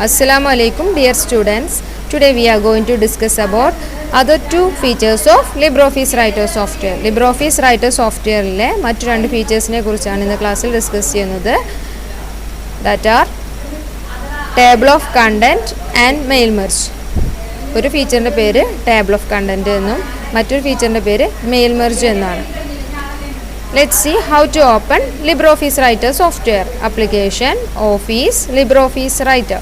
Assalamu alaikum dear students. Today we are going to discuss about other two features of LibreOffice Writer software. LibreOffice Writer software le mattu rendu features ne kurichana inna class il discuss cheyyunnathu. That are table of content and mail merge. ഒരു ഫീച്ചറിന്റെ പേര് table of content എന്നും മറ്റൊരു ഫീച്ചറിന്റെ പേര് mail merge എന്നാണ്. Let's see how to open LibreOffice Writer software. Application, Office, LibreOffice Writer.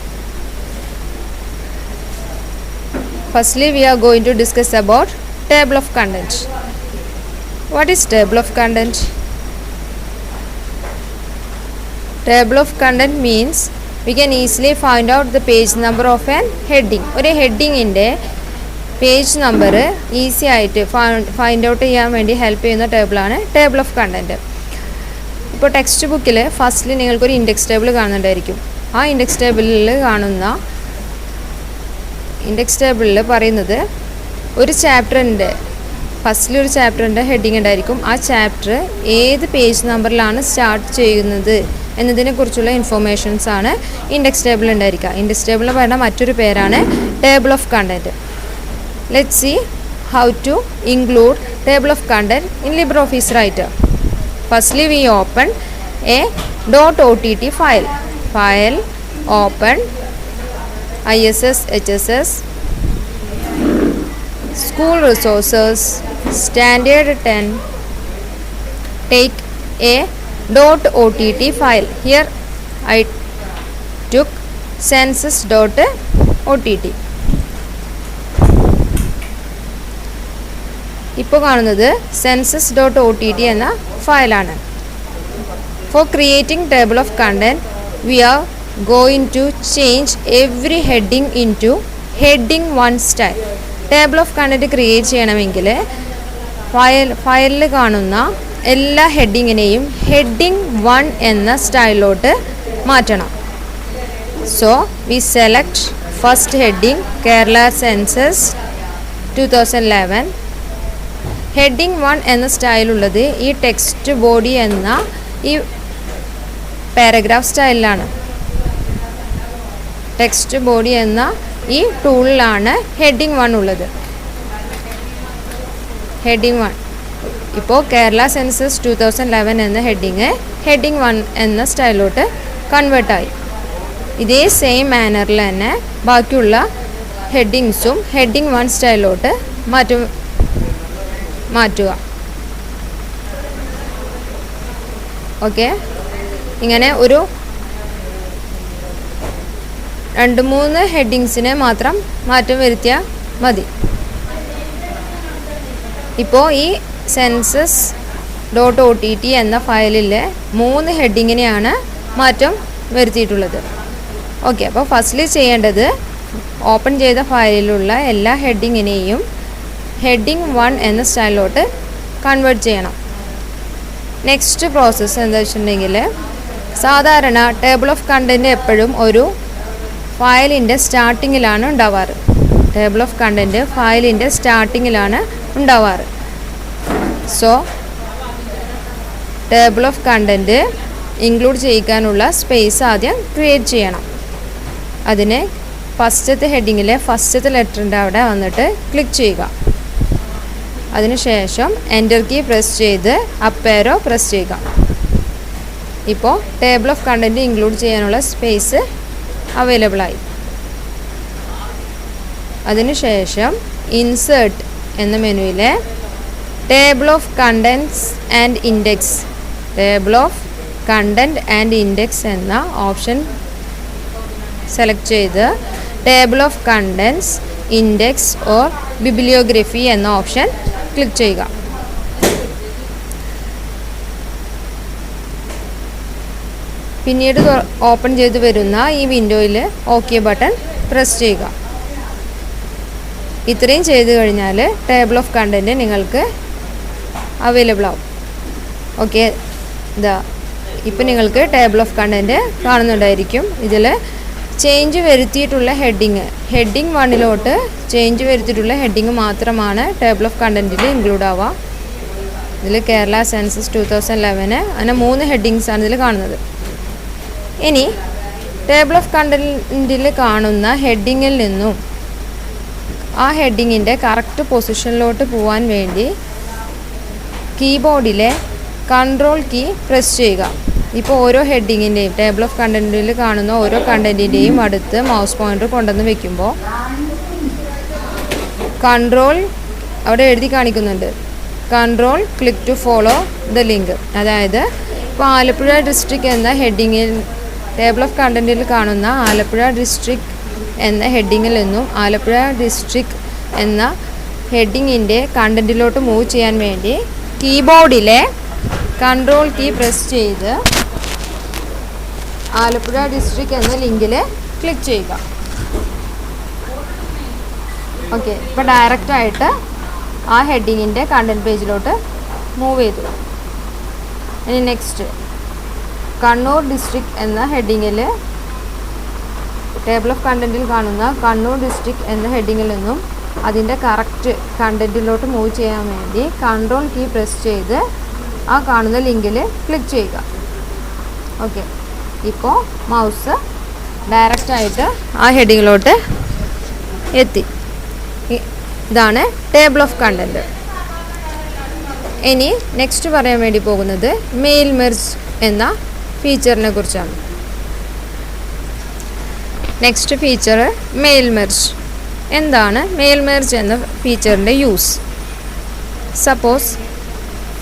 Firstly, we are going to discuss about table of content. What is table of content? Table of content means we can easily find out the page number of an heading. ഒരു ഹെഡിങ്ങിൻ്റെ page number easy ആയിട്ട് find out ചെയ്യാൻ വേണ്ടി help ചെയ്യുന്ന ടേബിളാണ് table of content. ഇപ്പോൾ text ബുക്കിൽ ഫസ്റ്റിൽ നിങ്ങൾക്കൊരു index table കാണുന്നുണ്ടായിരിക്കും. ആ ഇൻഡെക്സ് ടേബിളിൽ കാണുന്ന ഇൻഡെക്സ് ടേബിളിൽ പറയുന്നത് ഒരു ചാപ്റ്ററിൻ്റെ ഫസ്റ്റിലൊരു ചാപ്റ്ററിൻ്റെ ഹെഡിങ് ഉണ്ടായിരിക്കും. ആ ചാപ്റ്റർ ഏത് പേജ് നമ്പറിലാണ് സ്റ്റാർട്ട് ചെയ്യുന്നത് എന്നതിനെക്കുറിച്ചുള്ള ഇൻഫോർമേഷൻസ് ആണ് ഇൻഡെക്സ് ടേബിൾ ഉണ്ടായിരിക്കുക. ഇൻഡെക്സ് ടേബിളിൽ പറയുന്ന മറ്റൊരു പേരാണ് table of content. Let's see how to include table of content in LibreOffice Writer. Firstly, we open a .ott file. File, open, ISS, HSS, school resources, standard 10. Take a .ott file. Here I took census.ott. ഇപ്പോൾ കാണുന്നത് census.ott എന്ന ഫയലാണ്. For creating table of content we are going to change every heading into heading 1 style. Table of content create ചെയ്യണമെങ്കിൽ ഫയലിൽ കാണുന്ന എല്ലാ ഹെഡിങ്ങിനെയും heading 1 എന്ന സ്റ്റൈലിലോട്ട് മാറ്റണം. So we select first heading Kerala census 2011. Heading 1 എന്ന സ്റ്റൈലുള്ളത് ഈ ടെക്സ്റ്റ് ബോഡി എന്ന ഈ പാരഗ്രാഫ് സ്റ്റൈലിലാണ്. ടെക്സ്റ്റ് ബോഡി എന്ന ഈ ടൂളിലാണ് ഹെഡിങ് 1 ഉള്ളത്. ഹെഡിങ് 1 ഇപ്പോൾ കേരള സെൻസസ് 2011 എന്ന ഹെഡിങ് 1 എന്ന സ്റ്റൈലിലോട്ട് കൺവേർട്ടായി. ഇതേ സെയിം മാനറിൽ തന്നെ ബാക്കിയുള്ള ഹെഡിങ്സും ഹെഡിങ് 1 സ്റ്റൈലിലോട്ട് മാറ്റുക. ഓക്കെ, ഇങ്ങനെ ഒരു 2-3 ഹെഡിങ്സിനെ മാത്രം മാറ്റം വരുത്തിയാൽ മതി. ഇപ്പോൾ ഈ census.ott എന്ന ഫയലിലെ 3 ഹെഡിങ്ങിനെയാണ് മാറ്റം വരുത്തിയിട്ടുള്ളത്. ഓക്കെ, അപ്പോൾ ഫസ്റ്റിൽ ചെയ്യേണ്ടത് ഓപ്പൺ ചെയ്ത ഫയലിലുള്ള എല്ലാ ഹെഡിങ്ങിനെയും ഹെഡിങ് 1 എന്ന സ്റ്റൈലിലോട്ട് കൺവേർട്ട് ചെയ്യണം. നെക്സ്റ്റ് പ്രോസസ്സ് എന്താ വെച്ചിട്ടുണ്ടെങ്കിൽ, സാധാരണ ടേബിൾ ഓഫ് കണ്ടൻറ്റ് എപ്പോഴും ഒരു ഫയലിൻ്റെ സ്റ്റാർട്ടിങ്ങിലാണ് ഉണ്ടാവാറ്. ടേബിൾ ഓഫ് കണ്ടൻറ്റ് ഫയലിൻ്റെ സ്റ്റാർട്ടിങ്ങിലാണ് ഉണ്ടാവാറ്. So table of content include ചെയ്യിക്കാനുള്ള സ്പേസ് ആദ്യം ക്രിയേറ്റ് ചെയ്യണം. അതിന് ഫസ്റ്റത്തെ ഹെഡിങ്ങിലെ ഫസ്റ്റത്തെ ലെറ്ററിൻ്റെ അവിടെ വന്നിട്ട് ക്ലിക്ക് ചെയ്യുക. അതിനുശേഷം എൻ്റർ കീ പ്രസ് ചെയ്ത് അപ്പ് ആരോ പ്രസ് ചെയ്യുക. ഇപ്പോൾ ടേബിൾ ഓഫ് കണ്ടൻറ്റ് ഇൻക്ലൂഡ് ചെയ്യാനുള്ള സ്പേസ് അവൈലബിളായി. അതിനുശേഷം ഇൻസേർട്ട് എന്ന മെനുവിലെ table of contents and index എന്ന ഓപ്ഷൻ സെലക്ട് ചെയ്ത് table of contents index or bibliography എന്ന ഓപ്ഷൻ ക്ലിക്ക് ചെയ്യുക. പിന്നീട് ഓപ്പൺ ചെയ്ത് വരുന്ന ഈ വിൻഡോയിൽ ഓക്കെ ബട്ടൺ പ്രസ് ചെയ്യുക. ഇത്രയും ചെയ്ത് കഴിഞ്ഞാൽ ടേബിൾ ഓഫ് കണ്ടൻറ്റ് നിങ്ങൾക്ക് അവൈലബിൾ ആവും. ഓക്കെ, ഇപ്പം നിങ്ങൾക്ക് ടേബിൾ ഓഫ് കണ്ടൻറ്റ് കാണുന്നുണ്ടായിരിക്കും. ഇതിൽ ചേഞ്ച് വരുത്തിയിട്ടുള്ള ഹെഡിങ് 1 ചേഞ്ച് വരുത്തിയിട്ടുള്ള ഹെഡിങ് മാത്രമാണ് ടേബിൾ ഓഫ് കണ്ടൻറ്റിൽ ഇൻക്ലൂഡ് ആവുക. ഇതിൽ കേരള സെൻസസ് 2011 അങ്ങനെ 3 ഹെഡിങ്സാണ് ഇതിൽ കാണുന്നത്. ഇനി ടേബിൾ ഓഫ് കണ്ടൻറ്റിൽ കാണുന്ന ഹെഡിങ്ങിൽ നിന്നും ആ ഹെഡിങ്ങിൻ്റെ കറക്റ്റ് പൊസിഷനിലോട്ട് പോകാൻ വേണ്ടി കീബോർഡിലെ കൺട്രോൾ കീ പ്രസ് ചെയ്യുക. ഇപ്പോൾ ഓരോ ഹെഡിങ്ങിൻ്റെയും ടേബിൾ ഓഫ് കണ്ടൻറ്റിൽ കാണുന്ന ഓരോ കണ്ടൻറ്റിൻ്റെയും അടുത്ത് മൗസ് പോയിൻ്റർ കൊണ്ടുവന്ന് വെക്കുമ്പോൾ കൺട്രോൾ അവിടെ എഴുതി കാണിക്കുന്നുണ്ട്, control click to follow the link. അതായത് ഇപ്പോൾ ആലപ്പുഴ ഡിസ്ട്രിക്റ്റ് എന്ന ഹെഡിങ്ങിൽ ടേബിൾ ഓഫ് കണ്ടൻറ്റിൽ കാണുന്ന ആലപ്പുഴ ഡിസ്ട്രിക്റ്റ് എന്ന ഹെഡിങ്ങിൽ നിന്നും ആലപ്പുഴ ഡിസ്ട്രിക്റ്റ് എന്ന ഹെഡിങ്ങിൻ്റെ കണ്ടൻറ്റിലോട്ട് മൂവ് ചെയ്യാൻ വേണ്ടി കീബോർഡിലെ കൺട്രോൾ കീ പ്രസ് ചെയ്ത് ആലപ്പുഴ ഡിസ്ട്രിക്റ്റ് എന്ന ലിങ്കിൽ ക്ലിക്ക് ചെയ്യുക. ഓക്കെ, ഇപ്പോൾ ഡയറക്റ്റായിട്ട് ആ ഹെഡിങ്ങിൻ്റെ കണ്ടൻറ് പേജിലോട്ട് മൂവ് ചെയ്തു. ഇനി നെക്സ്റ്റ് കണ്ണൂർ ഡിസ്ട്രിക്റ്റ് എന്ന ഹെഡിങ്ങിൽ ടേബിൾ ഓഫ് കണ്ടൻറ്റിൽ കാണുന്ന കണ്ണൂർ ഡിസ്ട്രിക്റ്റ് എന്ന ഹെഡിങ്ങിൽ നിന്നും അതിൻ്റെ കറക്റ്റ് കണ്ടൻറ്റിലോട്ട് മൂവ് ചെയ്യാൻ വേണ്ടി കൺട്രോൾ കീ പ്രസ് ചെയ്ത് ആ കാണുന്ന ലിങ്കിൽ ക്ലിക്ക് ചെയ്യുക. ഓക്കെ, ഇപ്പോൾ മൗസ് ഡയറക്റ്റായിട്ട് ആ ഹെഡിങ്ങിലോട്ട് എത്തി. ഇതാണ് ടേബിൾ ഓഫ് കണ്ടൻറ്റ്. ഇനി നെക്സ്റ്റ് പറയാൻ വേണ്ടി പോകുന്നത് മെയിൽ മെർജ് എന്ന ഫീച്ചറിനെ കുറിച്ചാണ്. Next feature mail merge. എന്താണ് മെയിൽ മെർജ് എന്ന ഫീച്ചറിൻ്റെ യൂസ്? സപ്പോസ്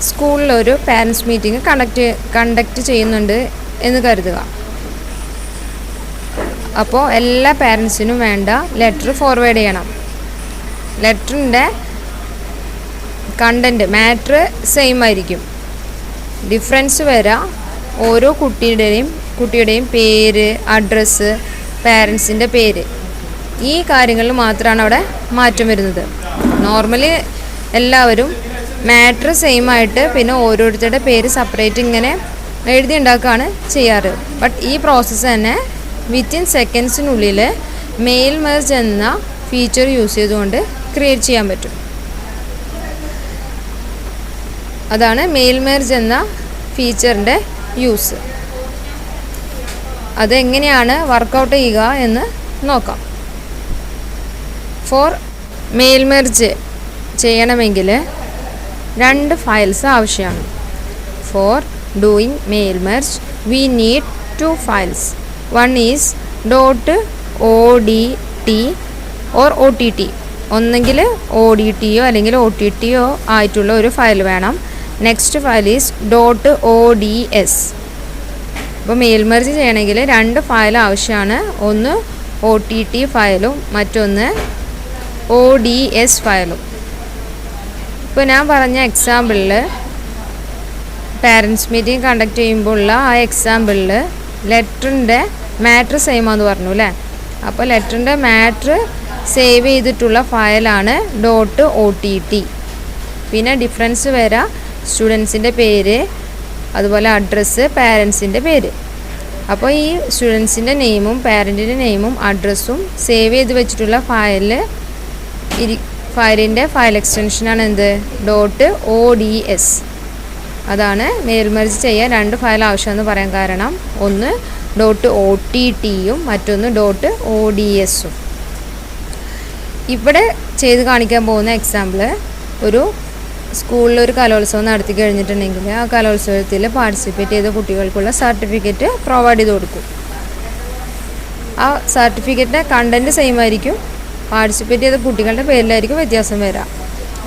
സ്കൂളിലൊരു പാരൻസ് മീറ്റിംഗ് കണ്ടക്ട് ചെയ്യുന്നുണ്ട് എന്ന് കരുതുക. അപ്പോൾ എല്ലാ പാരൻസിനും വേണ്ട ലെറ്റർ ഫോർവേഡ് ചെയ്യണം. ലെറ്ററിൻ്റെ കണ്ടൻറ്റ് മാറ്റർ സെയിം ആയിരിക്കും, ഡിഫറൻസ് വരാം ഓരോ കുട്ടിയുടെയും പേര്, അഡ്രസ്സ്, പാരൻസിൻ്റെ പേര്, ഈ കാര്യങ്ങളിൽ മാത്രമാണ് അവിടെ മാറ്റം വരുന്നത്. നോർമലി എല്ലാവരും മാറ്റർ സെയിം ആയിട്ട് പിന്നെ ഓരോരുത്തരുടെ പേര് സെപ്പറേറ്റ് ഇങ്ങനെ എഴുതി ഉണ്ടാക്കുകയാണ് ചെയ്യാറ്. ബട്ട് ഈ പ്രോസസ്സ് തന്നെ വിത്തിൻ സെക്കൻഡ്സിനുള്ളിൽ മെയിൽ മെർജ് എന്ന ഫീച്ചർ യൂസ് ചെയ്തുകൊണ്ട് ക്രിയേറ്റ് ചെയ്യാൻ പറ്റും. അതാണ് മെയിൽ മെർജ് എന്ന ഫീച്ചറിൻ്റെ യൂസ്. അതെങ്ങനെയാണ് വർക്കൗട്ട് ചെയ്യുക എന്ന് നോക്കാം. ഫോർ മെയിൽ മെർജ് ചെയ്യണമെങ്കിൽ 2 ഫയൽസ് ആവശ്യമാണ്. For doing mail merge we need 2 files. One is .odt or OTT. ഒന്നെങ്കിൽ ODTയോ അല്ലെങ്കിൽ OTTയോ ആയിട്ടുള്ള ഒരു ഫയൽ വേണം. Next file is .ods. അപ്പോൾ മെയിൽ മെർജ് ചെയ്യണമെങ്കിൽ 2 ഫയൽ ആവശ്യമാണ്. ഒന്ന് OTT ഫയലും മറ്റൊന്ന് ODS ഫയലും. ഇപ്പോൾ ഞാൻ പറഞ്ഞ എക്സാമ്പിളിൽ പാരൻസ് മീറ്റിംഗ് കണ്ടക്ട് ചെയ്യുമ്പോഴുള്ള ആ എക്സാമ്പിളിൽ ലെറ്ററിൻ്റെ മാറ്റർ സെയിം ആണെന്ന് പറഞ്ഞു അല്ലേ. അപ്പോൾ ലെറ്ററിൻ്റെ മാറ്റർ സേവ് ചെയ്തിട്ടുള്ള ഫയലാണ് .ott. പിന്നെ ഡിഫറൻസ് വരാം സ്റ്റുഡൻസിൻ്റെ പേര്, അതുപോലെ അഡ്രസ്സ്, പാരൻസിൻ്റെ പേര്. അപ്പോൾ ഈ സ്റ്റുഡൻസിൻ്റെ നെയിമും പാരൻറ്റിൻ്റെ നെയിമും അഡ്രസ്സും സേവ് ചെയ്ത് വെച്ചിട്ടുള്ള ഫയലിൻ്റെ ഫയൽ എക്സ്റ്റൻഷനാണ് എന്ത് .ods. അതാണ് മെയിൽ മെർജ് ചെയ്യാൻ 2 ഫയൽ ആവശ്യമെന്ന് പറയാൻ കാരണം. ഒന്ന് .ottയും മറ്റൊന്ന് .odsഉം. ഇവിടെ ചെയ്ത് കാണിക്കാൻ പോകുന്ന എക്സാമ്പിൾ ഒരു സ്കൂളിലൊരു കലോത്സവം നടത്തി കഴിഞ്ഞിട്ടുണ്ടെങ്കിൽ ആ കലോത്സവത്തിൽ പാർട്ടിസിപ്പേറ്റ് ചെയ്ത കുട്ടികൾക്കുള്ള സർട്ടിഫിക്കറ്റ് പ്രൊവൈഡ് ചെയ്ത് കൊടുക്കും. ആ സർട്ടിഫിക്കറ്റിൻ്റെ കണ്ടൻറ്റ് സെയിം ആയിരിക്കും, പാർട്ടിസിപ്പേറ്റ് ചെയ്ത കുട്ടികളുടെ പേരിലായിരിക്കും വ്യത്യാസം വരാം.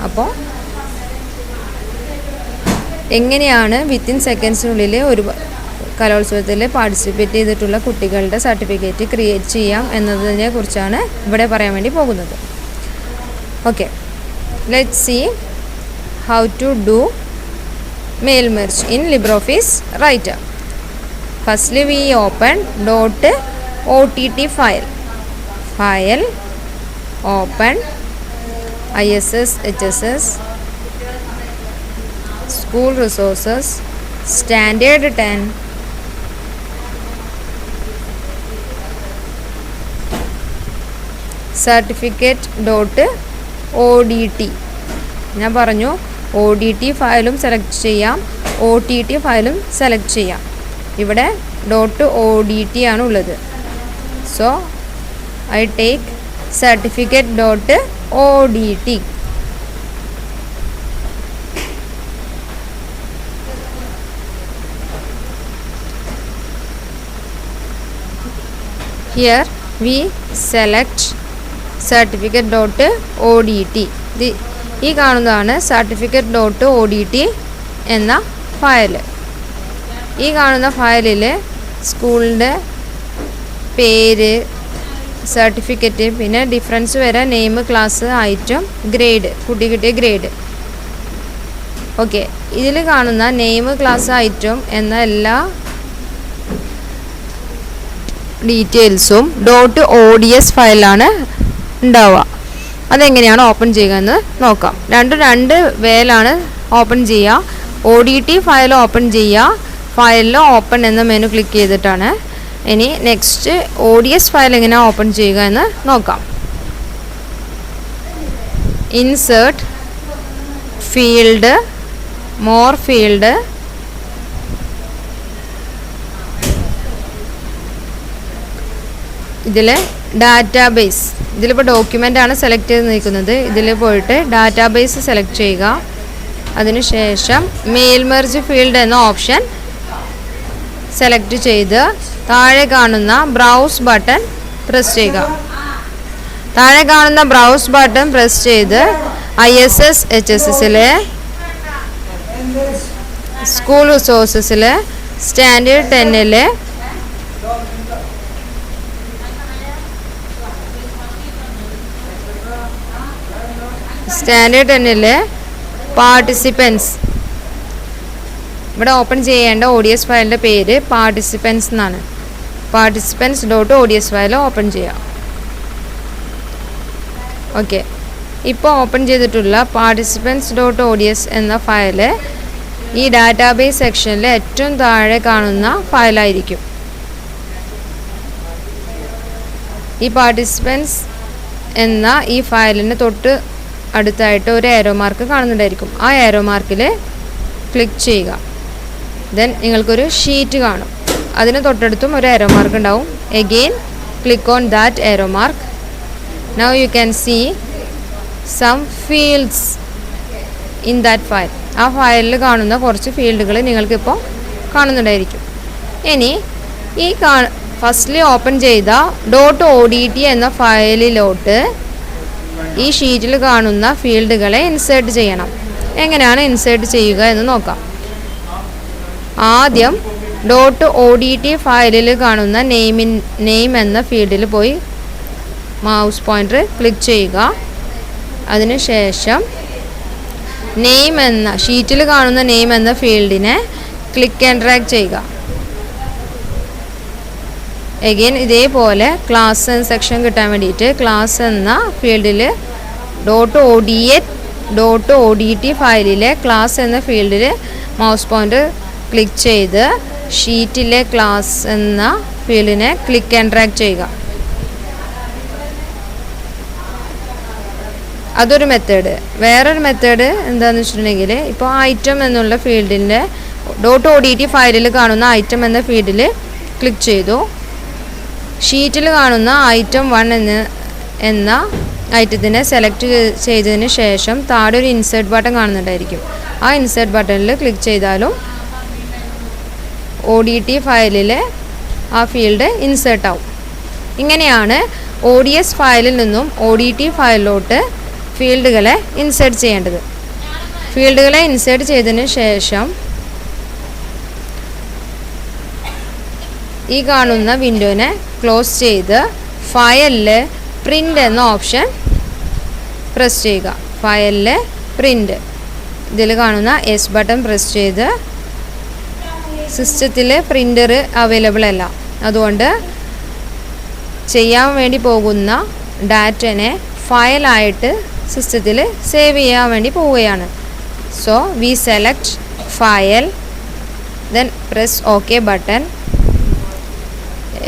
അപ്പോൾ എങ്ങനെയാണ് വിത്തിൻ സെക്കൻഡ്സിനുള്ളിൽ ഒരു കലോത്സവത്തിൽ പാർട്ടിസിപ്പേറ്റ് ചെയ്തിട്ടുള്ള കുട്ടികളുടെ സർട്ടിഫിക്കറ്റ് ക്രിയേറ്റ് ചെയ്യാം എന്നതിനെ കുറിച്ചാണ് ഇവിടെ പറയാൻ വേണ്ടി പോകുന്നത്. Okay, let's see how to do mail merge in LibreOffice Writer. Firstly we open .ott file, open ISS HSS school resources standard 10 certificate.odt. ഞാൻ പറഞ്ഞു ODT ഫയലും സെലക്ട് ചെയ്യാം, OTT ഫയലും സെലക്ട് ചെയ്യാം. ഇവിടെ .odt ആണ് ഉള്ളത്. So I take certificate.odt. Here we select certificate.odt. ഈ കാണുന്നതാണ് certificate.odt എന്ന ഫയൽ. ഈ കാണുന്ന ഫയലിൽ സ്കൂളിൻ്റെ പേര്, സർട്ടിഫിക്കറ്റ്, പിന്നെ ഡിഫറൻസ് വരെ നെയിം, ക്ലാസ്, ഐറ്റം, ഗ്രേഡ്, കുട്ടി കിട്ടിയ ഗ്രേഡ്. ഓക്കെ, ഇതിൽ കാണുന്ന നെയിം, ക്ലാസ്, ഐറ്റം എന്ന എല്ലാ ഡീറ്റെയിൽസും .ods ഫയലാണ് ഉണ്ടാവുക. അതെങ്ങനെയാണ് ഓപ്പൺ ചെയ്യുക എന്ന് നോക്കാം. രണ്ട് വേയിലാണ് ഓപ്പൺ ചെയ്യുക. ODT ഫയൽ ഓപ്പൺ ചെയ്യുക, ഫയലിൽ ഓപ്പൺ എന്ന മെനു ക്ലിക്ക് ചെയ്തിട്ടാണ്. ഇനി നെക്സ്റ്റ് ODS ഫയൽ എങ്ങനെയാണ് ഓപ്പൺ ചെയ്യുക എന്ന് നോക്കാം. ഇൻസേർട്ട്, ഫീൽഡ്, മോർ ഫീൽഡ്, ഇതിൽ ഡാറ്റാബേസ്, ഇതിലിപ്പോൾ ഡോക്യുമെൻ്റ് ആണ് സെലക്ട് ചെയ്ത് നിൽക്കുന്നത്. ഇതിൽ പോയിട്ട് ഡാറ്റാബേസ് സെലക്ട് ചെയ്യുക. അതിനുശേഷം മെയിൽ മെർജ് ഫീൽഡ് എന്ന ഓപ്ഷൻ സെലക്ട് ചെയ്ത് താഴെ കാണുന്ന ബ്രൗസ് ബട്ടൺ പ്രസ് ചെയ്യുക. താഴെ കാണുന്ന ബ്രൗസ് ബട്ടൺ പ്രസ് ചെയ്ത് ISS HSSലെ സ്കൂൾ റിസോഴ്സസിലെ സ്റ്റാൻഡേർഡ് 10ലെ പാർട്ടിസിപ്പൻസ്, ഇവിടെ ഓപ്പൺ ചെയ്യേണ്ട ODS ഫയലിൻ്റെ പേര് പാർട്ടിസിപ്പൻസ് എന്നാണ്. participants.ods ഫയൽ ഓപ്പൺ ചെയ്യാം. ഓക്കെ, ഇപ്പോൾ ഓപ്പൺ ചെയ്തിട്ടുള്ള participants.ods എന്ന ഫയൽ ഈ ഡാറ്റാബേസ് സെക്ഷനിൽ ഏറ്റവും താഴെ കാണുന്ന ഫയലായിരിക്കും. ഈ പാർട്ടിസിപ്പൻസ് എന്ന ഈ ഫയലിന് തൊട്ട് അടുത്തായിട്ട് ഒരു ഏരോ മാർക്ക് കാണുന്നുണ്ടായിരിക്കും. ആ ഏരോ മാർക്കിൽ ക്ലിക്ക് ചെയ്യുക. ദെൻ നിങ്ങൾക്കൊരു ഷീറ്റ് കാണും. അതിന് തൊട്ടടുത്തും ഒരു ഏരോ മാർക്ക് ഉണ്ടാവും. Again click on that arrow mark. Now you can see some fields in that file. ആ ഫയലിൽ കാണുന്ന കുറച്ച് ഫീൽഡുകൾ നിങ്ങൾക്കിപ്പോൾ കാണുന്നുണ്ടായിരിക്കും. ഇനി ഈ ഫസ്റ്റ്ലി ഓപ്പൺ ചെയ്ത .odt എന്ന ഫയലിലോട്ട് ഈ ഷീറ്റിൽ കാണുന്ന ഫീൽഡുകളെ ഇൻസേർട്ട് ചെയ്യണം. എങ്ങനെയാണ് ഇൻസേർട്ട് ചെയ്യുക എന്ന് നോക്കാം. ആദ്യം .odt ഫയലിൽ കാണുന്ന നെയിം എന്ന ഫീൽഡിൽ പോയി മൗസ് പോയിൻ്റർ ക്ലിക്ക് ചെയ്യുക. അതിനുശേഷം നെയിം എന്ന ഷീറ്റിൽ കാണുന്ന നെയിം എന്ന ഫീൽഡിനെ ക്ലിക്ക് ആൻഡ് ഡ്രാഗ് ചെയ്യുക. എഗെയിൻ ഇതേപോലെ ക്ലാസ് എന്ന സെക്ഷൻ കിട്ടാൻ വേണ്ടിയിട്ട് ക്ലാസ് എന്ന ഫീൽഡിൽ .odt ഫയലിലെ ക്ലാസ് എന്ന ഫീൽഡിൽ മൗസ് പോയിൻ്റർ ക്ലിക്ക് ചെയ്ത് ഷീറ്റിലെ ക്ലാസ് എന്ന ഫീൽഡിനെ ക്ലിക്ക് ആൻഡ് ഡ്രാഗ് ചെയ്യുക. അതൊരു മെത്തേഡ്. വേറൊരു മെത്തേഡ് എന്താണെന്ന് വെച്ചിട്ടുണ്ടെങ്കിൽ, ഇപ്പോൾ ഐറ്റം എന്നുള്ള ഫീൽഡിൻ്റെ .odt ഫയലിൽ കാണുന്ന ഐറ്റം എന്ന ഫീൽഡിൽ ക്ലിക്ക് ചെയ്തു. ഷീറ്റിൽ കാണുന്ന ഐറ്റം 1 എന്ന ഐറ്റത്തിനെ സെലക്ട് ചെയ്തതിന് ശേഷം താഴെ ഒരു ഇൻസേർട്ട് ബട്ടൺ കാണുന്നുണ്ടായിരിക്കും. ആ ഇൻസേർട്ട് ബട്ടണിൽ ക്ലിക്ക് ചെയ്താലും ODT ഫയലിലെ ആ ഫീൽഡ് ഇൻസേർട്ട് ആവും. ഇങ്ങനെയാണ് ODS ഫയലിൽ നിന്നും ODT ഫയലിലോട്ട് ഫീൽഡുകളെ ഇൻസേർട്ട് ചെയ്യേണ്ടത്. ഫീൽഡുകളെ ഇൻസേർട്ട് ചെയ്തതിന് ശേഷം ഈ കാണുന്ന വിൻഡോനെ ക്ലോസ് ചെയ്ത് ഫയലിൽ പ്രിൻ്റ് എന്ന ഓപ്ഷൻ പ്രസ് ചെയ്യുക. ഫയലിൽ പ്രിൻ്റ്, ഇതിൽ കാണുന്ന എസ് ബട്ടൺ പ്രസ് ചെയ്ത് സിസ്റ്റത്തിൽ പ്രിൻ്റർ അവൈലബിൾ അല്ല, അതുകൊണ്ട് ചെയ്യാൻ വേണ്ടി പോകുന്ന ഡാറ്റനെ ഫയലായിട്ട് സിസ്റ്റത്തിൽ സേവ് ചെയ്യാൻ വേണ്ടി പോവുകയാണ്. So we select file, then press okay button.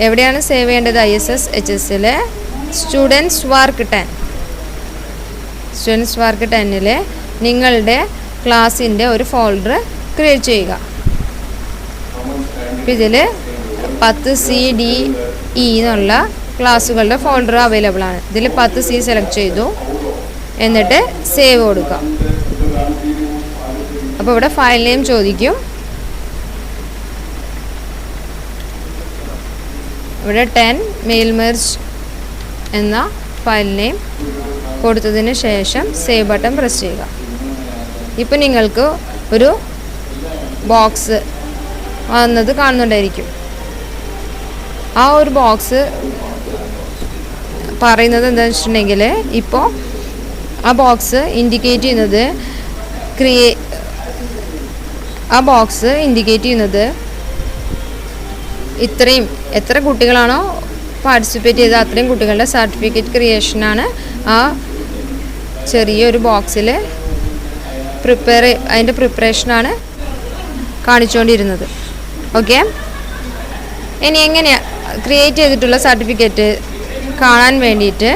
എവിടെയാണ് സേവ് ചെയ്യേണ്ടത്? ISS HSലെ സ്റ്റുഡൻസ് വർക്ക് 10. സ്റ്റുഡൻസ് വർക്ക് 10ൽ നിങ്ങളുടെ ക്ലാസ്സിൻ്റെ ഒരു ഫോൾഡർ ക്രിയേറ്റ് ചെയ്യുക. ഇതിൽ 10CDE എന്നുള്ള ക്ലാസ്സുകളുടെ ഫോൾഡർ അവൈലബിൾ ആണ്. ഇതിൽ 10C സെലക്ട് ചെയ്തു, എന്നിട്ട് സേവ് കൊടുക്കുക. അപ്പോൾ ഇവിടെ ഫയൽ നെയിം ചോദിക്കും. ഇവിടെ 10 മെയിൽ മെർജ് എന്ന ഫയൽ നെയിം കൊടുത്തതിന് ശേഷം സേവ് ബട്ടൺ പ്രസ് ചെയ്യുക. ഇപ്പോൾ നിങ്ങൾക്ക് ഒരു ബോക്സ് വന്നത് കാണുന്നുണ്ടായിരിക്കും. ആ ഒരു ബോക്സ് പറയുന്നത് എന്താണെന്ന് വെച്ചിട്ടുണ്ടെങ്കിൽ, ഇപ്പോൾ ആ ബോക്സ് ഇൻഡിക്കേറ്റ് ചെയ്യുന്നത് ഇത്രയും എത്ര കുട്ടികളാണോ പാർട്ടിസിപ്പേറ്റ് ചെയ്തത് അത്രയും കുട്ടികളുടെ സർട്ടിഫിക്കറ്റ് ക്രിയേഷനാണ് ആ ചെറിയൊരു ബോക്സിൽ അതിൻ്റെ പ്രിപ്പറേഷനാണ് കാണിച്ചുകൊണ്ടിരുന്നത്. ഓക്കെ, ഇനി എങ്ങനെയാണ് ക്രിയേറ്റ് ചെയ്തിട്ടുള്ള സർട്ടിഫിക്കറ്റ് കാണാൻ വേണ്ടിയിട്ട്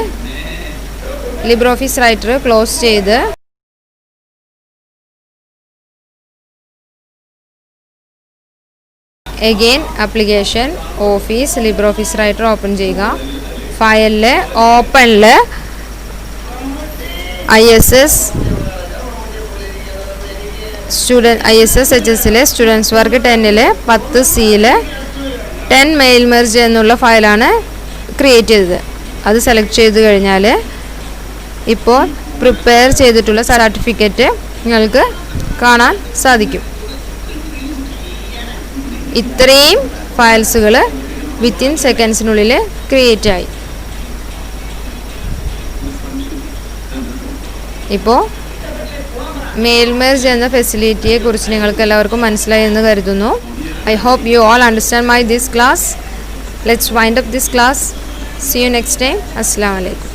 ലിബ്രിയോഫീസ് റൈറ്റർ ക്ലോസ് ചെയ്ത് again application office LibreOffice writer open ചെയ്യുക. ഫയലിൽ ഓപ്പണിൽ ISS HS സ്റ്റുഡൻസ് വർക്ക് 10ൽ 10Cയിൽ 10 മെയിൽ മെർജ് എന്നുള്ള ഫയലാണ് ക്രിയേറ്റ് ചെയ്തത്. അത് സെലക്ട് ചെയ്ത് കഴിഞ്ഞാൽ ഇപ്പോൾ പ്രിപ്പയർ ചെയ്തിട്ടുള്ള സർട്ടിഫിക്കറ്റ് നിങ്ങൾക്ക് കാണാൻ സാധിക്കും. ഇത്രയും ഫയൽസുകൾ വിത്തിൻ സെക്കൻഡ്സിനുള്ളിൽ ക്രിയേറ്റ് ആയി. ഇപ്പോൾ മെയിൽ മെർജ് എന്ന ഫെസിലിറ്റിയെ കുറിച്ച് നിങ്ങൾക്ക് എല്ലാവർക്കും മനസ്സിലായി എന്ന് കരുതുന്നു. I hope you all understand this class. Let's wind up this class. See you next time. Assalamu alaikum.